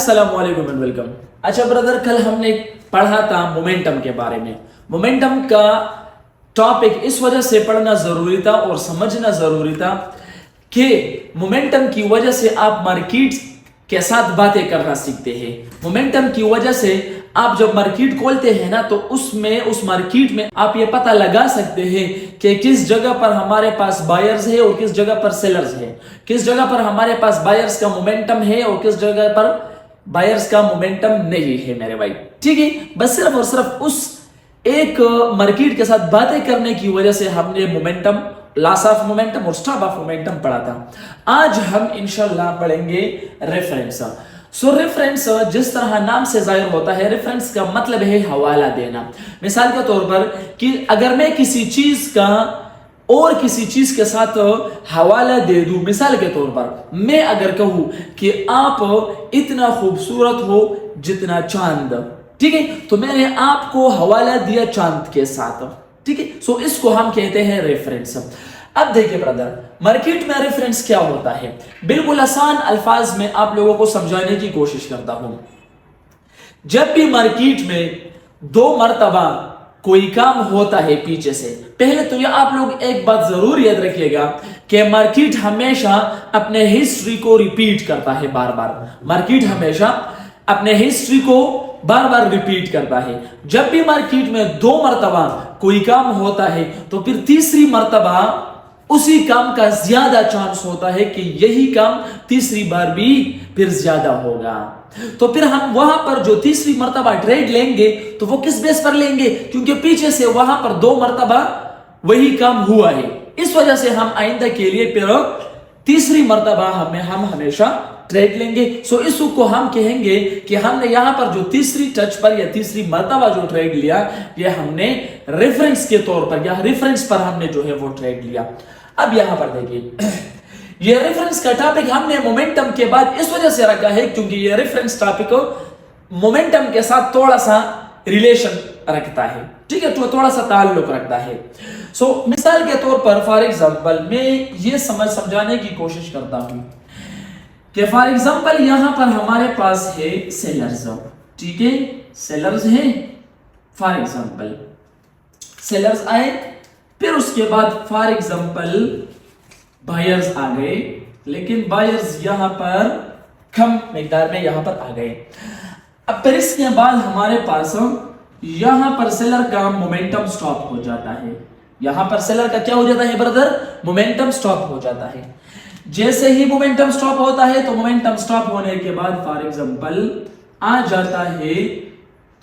अस्सलाम वालेकुम and welcome. अच्छा ब्रदर, कल हमने पढ़ा था मोमेंटम के बारे में। मोमेंटम का टॉपिक इस वजह से पढ़ना जरूरी था और समझना जरूरी था कि मोमेंटम की वजह से आप मार्केट के साथ बातें करना सीखते हैं। मोमेंटम की वजह से आप जब मार्केट खोलते हैं ना, तो उस मार्केट में आप ये पता लगा सकते हैं कि किस जगह पर हमारे पास बायर्स है और किस जगह पर सेलर्स है, किस जगह पर हमारे पास बायर्स का मोमेंटम है और किस जगह पर बायर्स का मोमेंटम नहीं है मेरे भाई। ठीक है, बस सिर्फ और सिर्फ उस एक मार्केट के साथ बातें करने की वजह से हमने मोमेंटम, लॉस ऑफ मोमेंटम और स्टॉप ऑफ मोमेंटम पढ़ा था। आज हम इंशाल्लाह पढ़ेंगे रेफरेंस। सो रेफरेंस जिस तरह नाम से जाहिर होता है, रेफरेंस का मतलब है हवाला देना। मिसाल के तौर पर कि अगर मैं किसी चीज का और किसी चीज के साथ हवाला दे दूं, मिसाल के तौर पर मैं अगर कहूं कि आप इतना खूबसूरत हो जितना चांद, ठीक है, तो मैंने आपको हवाला दिया चांद के साथ। ठीक है, सो इसको हम कहते हैं रेफरेंस। अब देखिए ब्रदर, मार्केट में रेफरेंस क्या होता है, बिल्कुल आसान अल्फाज में आप लोगों को समझाने की कोशिश करता हूं। जब भी मार्केट में दो मर्तबा कोई काम होता है पीछे से, पहले तो ये आप लोग एक बात जरूर याद रखिएगा कि मार्केट हमेशा अपने हिस्ट्री को रिपीट करता है बार बार। मार्केट हमेशा अपने हिस्ट्री को बार बार रिपीट करता है। जब भी मार्केट में दो मर्तबा कोई काम होता है तो फिर तीसरी मर्तबा उसी काम का ज्यादा चांस होता है कि यही काम तीसरी बार भी फिर ज्यादा होगा। तो फिर हम वहां पर जो तीसरी मर्तबा ट्रेड लेंगे तो वो किस बेस पर लेंगे, क्योंकि पीछे से वहां पर दो मर्तबा वही काम हुआ है। इस वजह से हम आइंदा के लिए फिर तीसरी मर्तबा हम हमेशा ट्रेड लेंगे। सो इसको हम कहेंगे कि हमने यहां पर जो तीसरी टच पर या तीसरी मर्तबा जो ट्रेड लिया, ये हमने रेफरेंस के तौर पर या रेफरेंस पर हमने जो है वो ट्रेड लिया। अब यहां पर देखिए, ये रेफरेंस का टॉपिक हमने मोमेंटम के बाद इस वजह से रखा है क्योंकि ये रेफरेंस टॉपिक मोमेंटम के साथ थोड़ा सा रिलेशन रखता है। ठीक है, तो थोड़ा सा ताल्लुक रखता है। सो मिसाल के तौर पर फॉर एग्जांपल मैं ये समझाने की कोशिश करता हूं कि फॉर एग्जांपल यहां पर हमारे पास है सेलर्स। ठीक है, सेलर्स हैं, फॉर एग्जांपल सेलर्स आए, फिर उसके बाद फॉर एग्जांपल बायर्स आ गए, लेकिन बायर्स यहां पर कम मिकदार में यहां पर आ गए। अब फिर इसके बाद हमारे पास यहां पर सेलर का मोमेंटम स्टॉप हो जाता है। यहां पर सेलर का क्या हो जाता है ब्रदर, मोमेंटम स्टॉप हो जाता है। जैसे ही मोमेंटम स्टॉप होता है तो मोमेंटम स्टॉप होने के बाद फॉर एग्जांपल आ जाता है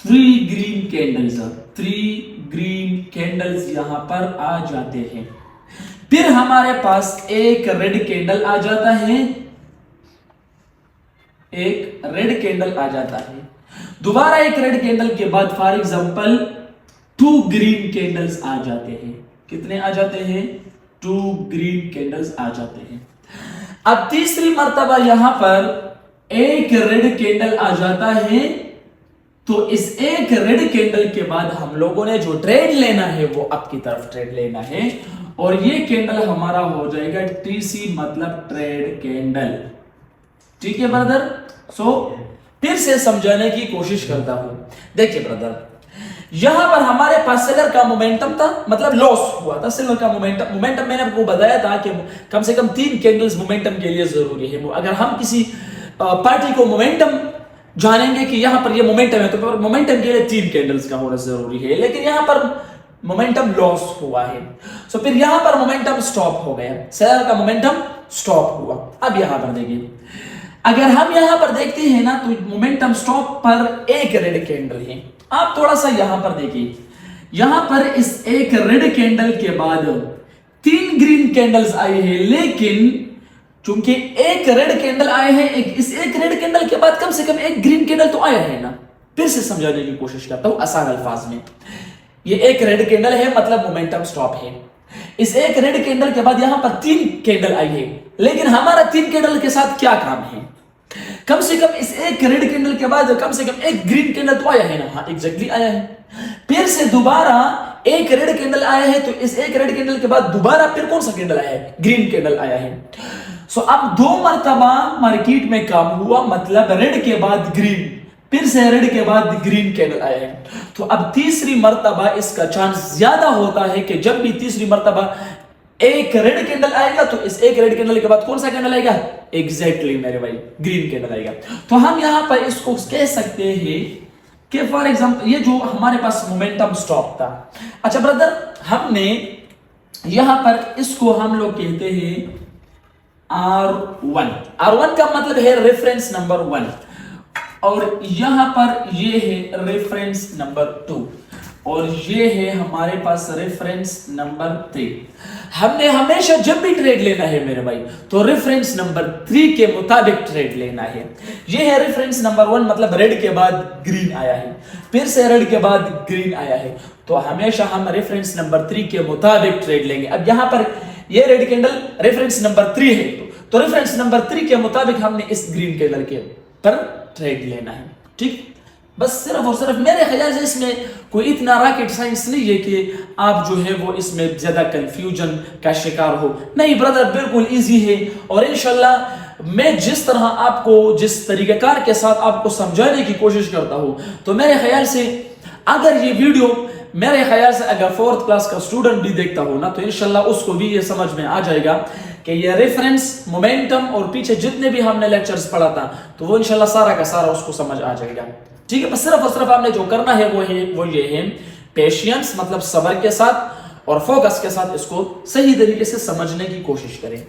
3 ग्रीन कैंडल्स। 3 ग्रीन कैंडल्स यहां पर आ जाते हैं। फिर हमारे पास एक रेड कैंडल आ जाता है, एक रेड कैंडल आ जाता है। दोबारा एक रेड कैंडल के बाद फॉर एग्जांपल 2 ग्रीन कैंडल्स आ जाते हैं। कितने आ जाते हैं, 2 ग्रीन कैंडल्स आ जाते हैं। अब तीसरी मर्तबा यहां पर एक रेड कैंडल आ जाता है, तो इस एक रेड कैंडल के बाद हम लोगों ने जो ट्रेड लेना है वो आपकी तरफ ट्रेड लेना है, और ये कैंडल हमारा हो जाएगा टीसी, मतलब ट्रेड कैंडल। ठीक है ब्रदर, सो फिर से समझाने की कोशिश करता हूं। देखिए ब्रदर, यहां पर हमारे पास सेलर का मोमेंटम था, मतलब लॉस हुआ था सेलर का मोमेंटम मैंने आपको बताया था कि कम से कम 3 कैंडल्स मोमेंटम के लिए जरूरी है। अगर हम किसी पार्टी को मोमेंटम जानेंगे कि यहां पर ये मोमेंटम है तो मोमेंटम के लिए 3 कैंडल्स का होना जरूरी है, लेकिन यहां पर मोमेंटम लॉस हुआ है। सो फिर यहां पर मोमेंटम स्टॉप हो गया, सेलर का मोमेंटम स्टॉप हुआ। अब यहां पर देखिए, अगर हम यहां पर देखते हैं ना तो मोमेंटम स्टॉप पर एक रेड कैंडल है। आप थोड़ा सा यहां पर देखिए, यहां पर इस एक रेड कैंडल के बाद 3 ग्रीन कैंडल्स आई है, लेकिन चूंकि एक रेड कैंडल आए हैं, इस एक रेड कैंडल के बाद कम से कम एक ग्रीन कैंडल तो आया है ना। फिर से समझाने की कोशिश करता हूं आसान अल्फाज में। ये एक रेड कैंडल है, मतलब मोमेंटम स्टॉप है। इस एक रेड कैंडल के बाद यहां पर 3 कैंडल आई है, लेकिन हमारा 3 कैंडल के साथ क्या काम है, कम से कम इस एक रेड कैंडल के बाद कम से कम एक ग्रीन कैंडल तो आया है ना। हाँ एग्जैक्टली आया है। फिर से दोबारा एक रेड कैंडल आया है, तो इस एक रेड कैंडल के बाद दोबारा फिर कौन सा कैंडल आया है? ग्रीन कैंडल आया है। सो अब 2 मरतबा मार्केट में काम हुआ, मतलब रेड के बाद ग्रीन, फिर से रेड के बाद ग्रीन कैंडल आया है। तो अब तीसरी मरतबा इसका चांस ज्यादा होता है कि जब भी तीसरी मरतबा एक रेड कैंडल आएगा तो इस एक रेड कैंडल के बाद कौन सा कैंडल आएगा? एग्जैक्टली मेरे भाई, ग्रीन कैंडल आएगा। तो हम यहां पर इसको कह सकते हैं कि फॉर एग्जांपल ये जो हमारे पास मोमेंटम स्टॉप था, अच्छा ब्रदर, हमने यहां पर इसको हम लोग कहते हैं R1। R1 का मतलब है रेफरेंस नंबर 1, और यहां पर ये है रेफरेंस नंबर 2, और ये है हमारे पास रेफरेंस नंबर 3। हमने हमेशा जब भी ट्रेड लेना है मेरे भाई, तो रेफरेंस नंबर 3 के मुताबिक ट्रेड लेना है। ये है रेफरेंस नंबर 1, मतलब रेड के बाद ग्रीन आया है, फिर से रेड के बाद ग्रीन आया है, तो हमेशा हम रेफरेंस नंबर 3 के मुताबिक ट्रेड लेंगे। अब यहां पर ये रेड कैंडल रेफरेंस नंबर 3 है, तो रेफरेंस नंबर 3 के मुताबिक हमने इस ग्रीन कैंडल के पर ट्रेड लेना है। ठीक, बस सिर्फ और सिर्फ मेरे ख्याल से इसमें कोई इतना रॉकेट साइंस नहीं है कि आप जो है वो इसमें ज्यादा कंफ्यूजन का शिकार हो। नहीं ब्रदर, बिल्कुल इजी है, और इंशाल्लाह मैं जिस तरह आपको, जिस तरीकेकार के साथ आपको समझाने की कोशिश करता हूं, तो मेरे ख्याल से अगर ये वीडियो, मेरे ख्याल से अगर 4th क्लास का स्टूडेंट भी देखता हो ना, तो इंशाल्लाह उसको भी ये समझ में आ जाएगा कि ये रेफरेंस, मोमेंटम और पीछे जितने भी हमने लेक्चर्स पढ़ा था, तो वो इंशाल्लाह सारा का सारा उसको समझ आ जाएगा। ठीक है, बस सिर्फ और सिर्फ आपने जो करना है वो ये है पेशेंस, मतलब सब्र के साथ और फोकस के साथ इसको सही तरीके से समझने की कोशिश करें।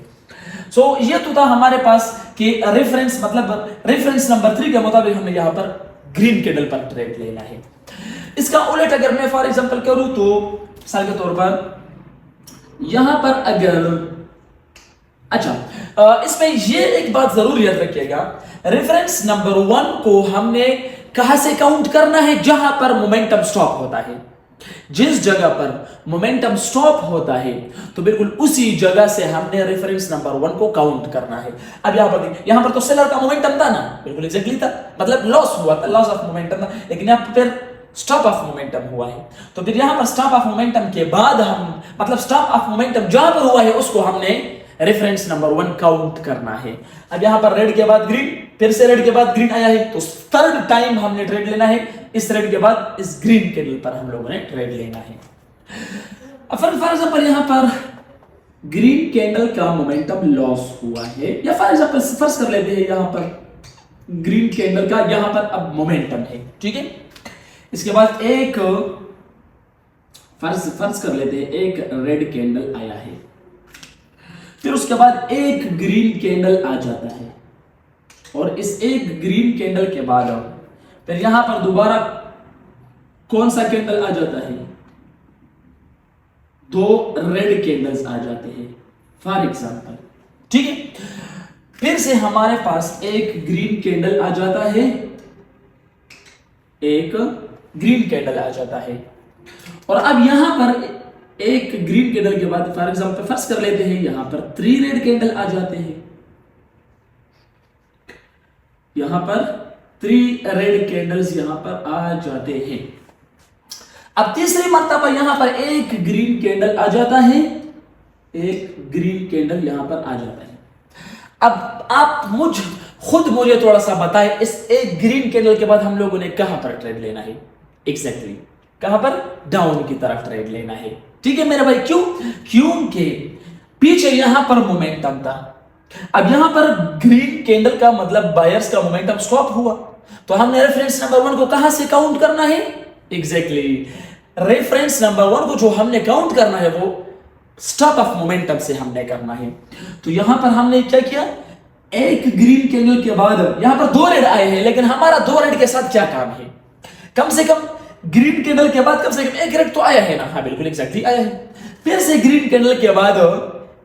सो ये तो था हमारे पास कि रेफरेंस, मतलब रेफरेंस नंबर 3 के मुताबिक हमें यहाँ पर ग्रीन कैंडल पर ट्रेड लेना है। इसका उलट अगर मैं फॉर एग्जांपल करूं, तो मिसाल के तौर पर यहां पर अगर, अच्छा इसमें ये एक बात जरूर याद रखिएगा, रेफरेंस नंबर 1 को हमने कहां से काउंट करना है? जहां पर मोमेंटम स्टॉप होता है। जिस जगह पर मोमेंटम स्टॉप होता है, तो बिल्कुल उसी जगह से हमने रेफरेंस नंबर 1 को काउंट करना है। अब यहां पर तो सेलर का मोमेंटम था ना, बिल्कुल एग्जैक्टली था, मतलब लॉस हुआ था, लॉस ऑफ मोमेंटम था, लेकिन यहां पर स्टॉप ऑफ मोमेंटम हुआ है। तो फिर यहां पर स्टॉप ऑफ मोमेंटम के बाद हम, मतलब स्टॉप ऑफ मोमेंटम जहां पर हुआ है उसको हमने रेफरेंस नंबर 1 काउंट करना है। अब यहां पर रेड के बाद ग्रीन, फिर से रेड के बाद ग्रीन आया है, तो 3rd टाइम हमने ट्रेड लेना है, इस रेड के बाद इस ग्रीन कैंडल पर हम लोगों ने ट्रेड लेना है। अब फॉर एग्जांपल यहां पर ग्रीन कैंडल का मोमेंटम लॉस हुआ है, या फॉर एग्जांपल फर्स्ट कर लेते हैं यहां पर ग्रीन कैंडल का यहां पर अब मोमेंटम है। ठीक है, इसके बाद एक फर्ज कर लेते हैं एक रेड कैंडल आया है, फिर उसके बाद एक ग्रीन कैंडल आ जाता है, और इस एक ग्रीन कैंडल के बाद फिर यहां पर दोबारा कौन सा कैंडल आ जाता है? 2 रेड कैंडल्स आ जाते हैं फॉर एग्जांपल। ठीक है, फिर से हमारे पास एक ग्रीन कैंडल आ जाता है, एक ग्रीन कैंडल आ जाता है, और अब यहां पर एक ग्रीन कैंडल के बाद फॉर एग्जांपल फर्स्ट कर लेते हैं यहां पर 3 रेड कैंडल आ जाते हैं, यहां पर 3 रेड कैंडल्स यहां पर आ जाते हैं। अब तीसरी मर्तबा यहां पर एक ग्रीन कैंडल आ जाता है, एक ग्रीन कैंडल यहां पर आ जाता है। अब आप खुद मुझे थोड़ा सा बताएं, इस एक ग्रीन कैंडल के बाद हम लोगों ने कहां पर ट्रेड लेना है? एग्जैक्टली कहां पर? डाउन की तरफ ट्रेड लेना है। ठीक है मेरे भाई, क्यों? क्योंकि पीछे यहां पर मोमेंटम था, अब यहां पर ग्रीन कैंडल का मतलब बायर्स का मोमेंटम स्टॉप हुआ, तो हमने रेफरेंस नंबर 1 को कहां से काउंट करना है? एग्जैक्टली रेफरेंस नंबर 1 को जो हमने काउंट करना है वो स्टॉप ऑफ मोमेंटम से हमने करना है। तो यहां पर हमने क्या किया, एक ग्रीन कैंडल के बाद यहां पर 2 रेड आए हैं, लेकिन हमारा 2 रेड के साथ क्या काम है? कम से कम ग्रीन कैंडल के बाद कम से कम एक रेड तो आया है ना? हाँ बिल्कुल एग्जैक्टली आया है। फिर से ग्रीन कैंडल के बाद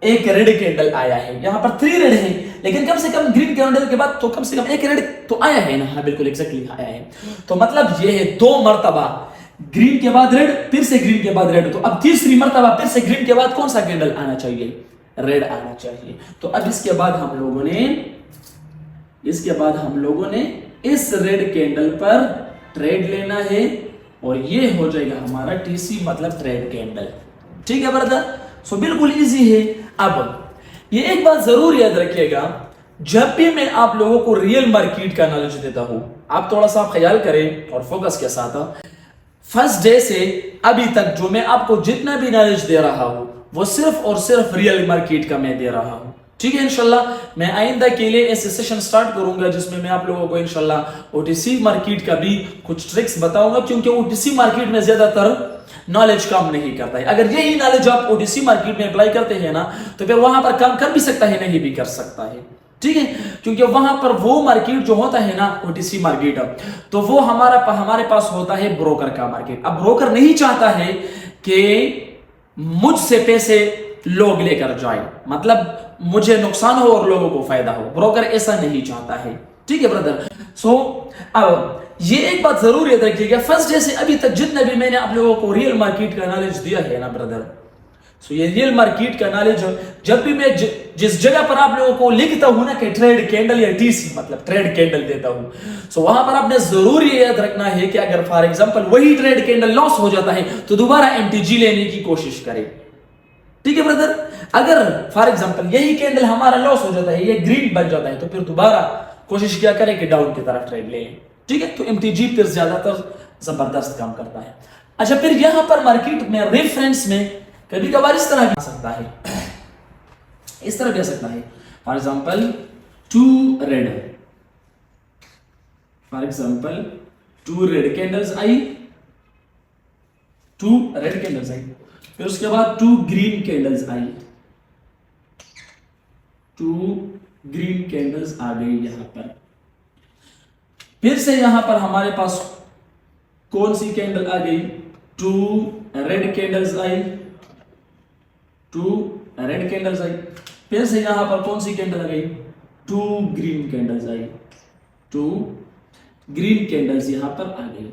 एक रेड कैंडल आया है, यहां पर 3 रेड है, लेकिन कम से कम ग्रीन कैंडल के बाद तो कम से कम एक रेड तो आया है ना? हाँ बिल्कुल एग्जैक्टली आया है। तो मतलब ये है 2 मर्तबा ग्रीन के बाद रेड, फिर से ग्रीन के बाद रेड, तो अब तीसरी मर्तबा फिर से ग्रीन के बाद कौन सा कैंडल आना चाहिए? रेड आना चाहिए। तो अब इसके बाद हम लोगों ने इस रेड कैंडल पर ट्रेड लेना है, और ये हो जाएगा हमारा टीसी मतलब ट्रेड कैंडल। ठीक है ब्रदर, सो बिल्कुल इजी है। अब ये एक बात जरूर याद रखिएगा, जब भी मैं आप लोगों को रियल मार्केट का नॉलेज देता हूं, आप थोड़ा सा ख्याल करें और फोकस के साथ, फर्स्ट डे से अभी तक जो मैं आपको जितना भी नॉलेज दे रहा हूं वो सिर्फ और सिर्फ रियल मार्केट का मैं दे रहा हूं। ठीक है, इंशाल्लाह मैं आइंदा के लिए ऐसे सेशन स्टार्ट करूंगा जिसमें मैं आप लोगों को इंशाल्लाह ओटीसी मार्केट का भी कुछ ट्रिक्स बताऊंगा, क्योंकि ओटीसी मार्केट में ज्यादातर नॉलेज काम नहीं करता है। अगर यही नॉलेज आप ओटीसी मार्केट में अप्लाई करते हैं ना, तो फिर वहां पर काम कर भी सकता है, नहीं भी कर सकता है। ठीक है, क्योंकि वहां पर वो मार्केट जो होता है ना ओटीसी मार्केट, तो वो हमारे पास होता है ब्रोकर का मार्केट। अब ब्रोकर नहीं चाहता है कि मुझसे पैसे लोग लेकर जाए, मतलब मुझे नुकसान हो और लोगों को फायदा हो, ब्रोकर ऐसा नहीं चाहता है। ठीक है ब्रदर, सो अब ये एक बात जरूर याद रखिएगा, फर्स्ट डे से अभी तक जितना भी मैंने आप लोगों को रियल मार्केट का नॉलेज दिया है ना ब्रदर, सो ये रियल मार्केट का नॉलेज जब भी मैं जिस जगह पर आप लोगों को लिखता हूं ना कि ट्रेड कैंडल या टीसी मतलब ट्रेड कैंडल देता हूं, सो वहां पर आपने जरूर ये याद रखना है कि अगर फॉर एग्जांपल वही ट्रेड कैंडल लॉस हो जाता है तो दोबारा एमटीजी लेने की कोशिश करें। ठीक है ब्रदर, अगर फॉर एग्जांपल यही कैंडल हमारा लॉस हो जाता है, ये ग्रीन बन जाता है, तो फिर दोबारा कोशिश क्या करें कि डाउन की तरफ ट्रेड लें। ठीक है, तो एमटीजी फिर ज्यादातर जबरदस्त काम करता है। अच्छा, फिर यहां पर मार्केट में रेफरेंस में कभी कभार इस तरह भी आ सकता है, इस तरह भी आ सकता है। For example two red candles आई, फिर उसके बाद टू ग्रीन कैंडल्स आई, टू ग्रीन कैंडल्स आ गई यहां पर। फिर से यहां पर हमारे पास कौन सी कैंडल आ गई, टू रेड कैंडल्स आई, फिर से यहां पर कौन सी कैंडल आ गई, टू ग्रीन कैंडल्स आई, टू ग्रीन कैंडल्स यहां पर आ गई।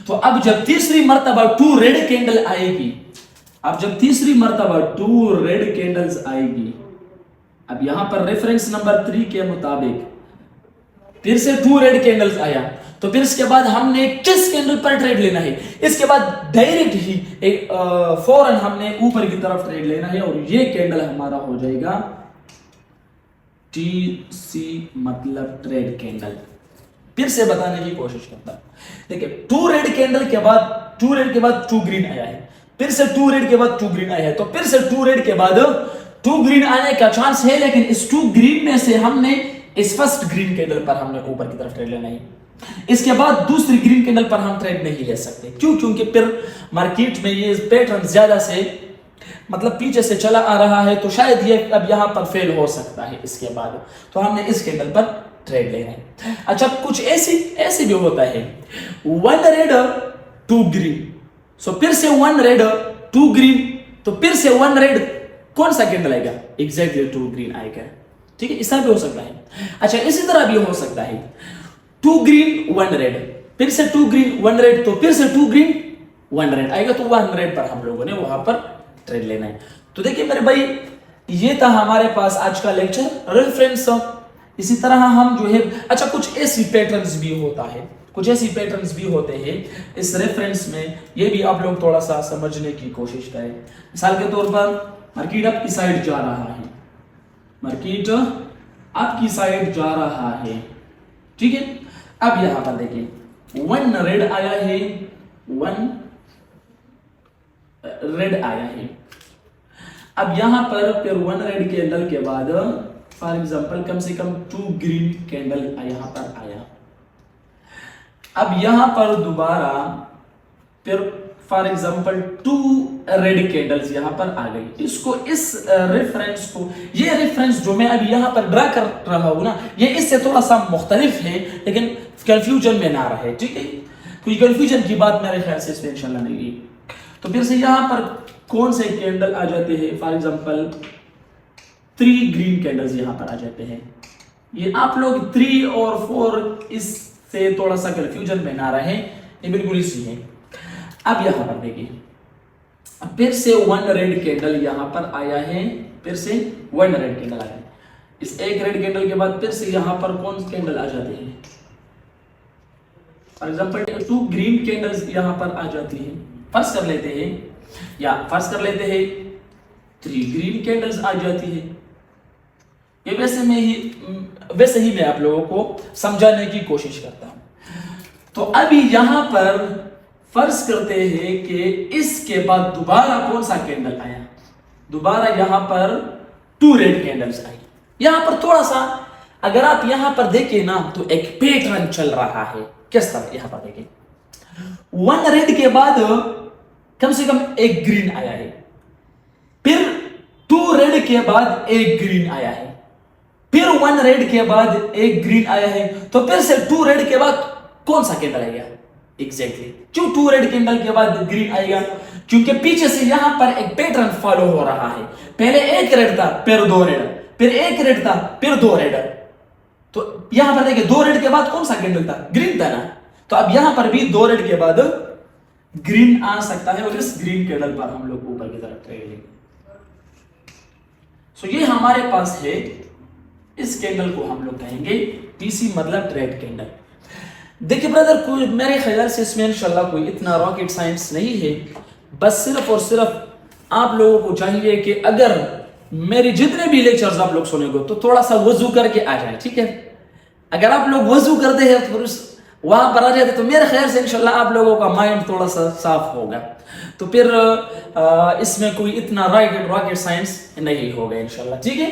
तो अब जब तीसरी मर्तबा टू रेड कैंडल आएगी, आएगी, अब यहां पर रेफरेंस नंबर 3 के मुताबिक फिर से टू रेड कैंडल्स आया, तो फिर इसके बाद हमने किस कैंडल पर ट्रेड लेना है, इसके बाद डायरेक्ट ही एक फौरन हमने ऊपर की तरफ ट्रेड लेना है, और ये कैंडल हमारा हो जाएगा टीसी मतलब ट्रेड कैंडल। फिर से बताने की कोशिश करता हूं, देखिए टू रेड के बाद टू ग्रीन आया है, फिर से टू रेड के बाद टू ग्रीन आया है, तो फिर से टू रेड के बाद टू ग्रीन आने का चांस है, लेकिन इस टू ग्रीन में से हमने इस फर्स्ट ग्रीन कैंडल पर हमने ऊपर की तरफ ट्रेड लेना है, इसके बाद दूसरी ग्रीन कैंडल पर हम ट्रेड नहीं ले सकते। क्यों? क्योंकि फिर मार्केट में ये पैटर्न ज्यादा से मतलब पीछे से चला आ रहा है, तो शायद ये अब यहां पर फेल हो सकता है इसके बाद, तो हमने इस कैंडल पर ट्रेड लेना है। अच्छा, कुछ ऐसे भी होता है, वन रेड टू ग्रीन, सो फिर से वन रेड टू ग्रीन, तो फिर से वन रेड कौन सा कैंडल आएगा, एग्जैक्टली टू ग्रीन आएगा। ठीक है, इस तरह भी हो सकता है। अच्छा, इसी तरह भी हो सकता है टू ग्रीन वन रेड, फिर से टू ग्रीन वन रेड, तो फिर से टू ग्रीन वन रेड आएगा, तो वन रेड पर हम लोगों ने वहां पर ट्रेड लेना है। तो देखिए मेरे भाई, ये था हमारे पास आज का लेक्चर रेफरेंस। इसी तरह हम जो है, अच्छा कुछ ऐसी पैटर्न्स भी होते हैं इस रेफरेंस में, ये भी आप लोग थोड़ा सा समझने की कोशिश करें। मिसाल के तौर पर मार्केट आपकी साइड जा रहा है, ठीक है। अब यहां पर देखिए वन रेड आया है, अब यहां पर फिर वन रेड कैंडल के बाद फॉर एग्जांपल कम से कम टू ग्रीन कैंडल यहां पर आया। अब यहां पर दोबारा फिर for example two red candles यहां पर आ गई। इसको इस रेफरेंस को, ये रेफरेंस जो मैं अभी यहां पर ड्रा कर रहा हूं ना, ये इससे थोड़ा सा मुख्तलिफ है, लेकिन कंफ्यूजन में ना रहे, ठीक है। कोई कंफ्यूजन की बात मेरे ख्याल से इसमें इंशाल्लाह नहीं है। तो फिर से यहां पर कौन से कैंडल आ जाते हैं, फॉर एग्जांपल 3 ग्रीन कैंडल्स यहां पर आ जाते हैं। ये आप लोग 3 और 4 इससे थोड़ा सा कंफ्यूजन में ना रहे, ये बिल्कुल इसी है। अब यहां पर देखिए फिर से वन रेड कैंडल यहां पर आया है, फिर से वन रेड कैंडल आया है। इस एक रेड कैंडल के बाद फिर से यहां पर कौन से कैंडल आ जाते हैं, फॉर एग्जाम्पल 2 ग्रीन कैंडल्स यहाँ पर आ जाती है, फर्ज कर लेते हैं, या फर्ज कर लेते हैं 3 ग्रीन कैंडल्स आ जाती है। ये वैसे ही मैं आप लोगों को समझाने की कोशिश करता हूं। तो अभी यहां पर फर्ज करते हैं कि इसके बाद दोबारा कौन सा कैंडल आया, दोबारा यहां पर 2 रेड कैंडल्स आई। यहां पर थोड़ा सा अगर आप यहां पर देखें ना तो एक पैटर्न चल रहा है। किस तरह, यहां पर देखें 1 रेड के बाद कम से कम 1 ग्रीन आया है, फिर 2 रेड के बाद 1 ग्रीन आया है, फिर 1 रेड के बाद 1 ग्रीन आया है, तो फिर से 2 रेड के बाद कौन सा कैंडल आएगा? एग्जैक्टली क्यों 2 रेड कैंडल के बाद ग्रीन आएगा? क्योंकि पीछे से यहां पर एक पैटर्न फॉलो हो रहा है। पहले 1 रेड था, फिर 2 रेड, फिर 1 रेड था, फिर 2 रेड। तो यहां पर देखिए 2 रेड के बाद कौन सा कैंडल था? ग्रीन था ना। तो अब यहां पर भी 2 रेड के बाद ग्रीन आ सकता है, और इस ग्रीन कैंडल पर हम लोग ऊपर की तरफ ट्रेड लेंगे। सो ये हमारे पास है, इस कैंडल को हम लोग कहेंगे पीसी, मतलब ट्रेड कैंडल। देखिए ब्रदर, कोई मेरे ख्याल से इसमें इंशाल्लाह कोई इतना रॉकेट साइंस नहीं है। बस सिर्फ और सिर्फ आप लोगों को चाहिए कि अगर मेरे जितने भी लेक्चर्स आप लोग सुनेंगे तो थोड़ा सा वजू करके आ जाए, ठीक है? अगर आप लोग वजू करते हैं तो वहां पर आ जाते तो मेरे ख्याल से इंशाल्लाह आप लोगों का माइंड थोड़ा सा साफ होगा। तो फिर इसमें कोई इतना रॉकेट साइंस नहीं होगा इंशाल्लाह, ठीक है?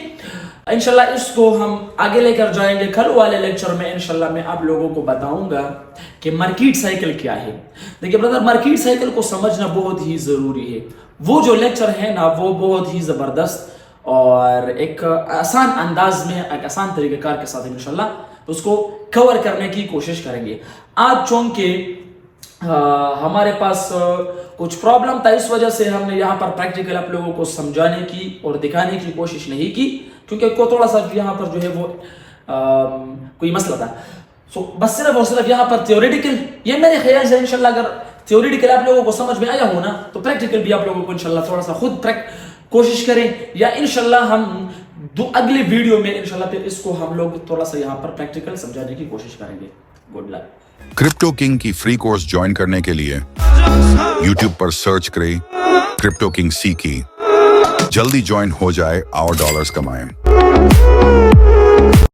इंशाल्लाह इसको हम आगे लेकर जाएंगे। कल वाले लेक्चर में इंशाल्लाह मैं आप लोगों को बताऊंगा कि मार्केट साइकिल क्या है। देखिए ब्रदर, मार्केट साइकिल को समझना बहुत ही जरूरी है। वो जो लेक्चर है ना, वो बहुत ही जबरदस्त और एक आसान अंदाज में, एक आसान तरीकेकार के साथ इंशाल्लाह उसको कवर करने की कोशिश करेंगे। आज चूंकि हमारे पास कुछ प्रॉब्लम था, इस वजह से हमने यहाँ पर प्रैक्टिकल आप लोगों को समझाने की और दिखाने की कोशिश नहीं की, क्योंकि को थोड़ा सा यहाँ पर जो है वो कोई मसला था। सो बस सिर्फ और सिर्फ यहाँ पर थियोरेटिकल, ये मेरे ख्याल से इंशाल्लाह अगर थियोरेटिकल आप लोगों को समझ में आया हो ना, तो प्रैक्टिकल भी आप लोगों को इंशाल्लाह थोड़ा सा खुद कोशिश करें, या इंशाल्लाह हम अगले वीडियो में इंशाल्लाह फिर इसको हम लोग थोड़ा सा यहाँ पर प्रैक्टिकल समझाने की कोशिश करेंगे। Good luck. क्रिप्टो किंग की फ्री कोर्स ज्वाइन करने के लिए YouTube पर सर्च करें क्रिप्टो किंग सीकी। जल्दी ज्वाइन हो जाए और डॉलर्स कमाएं।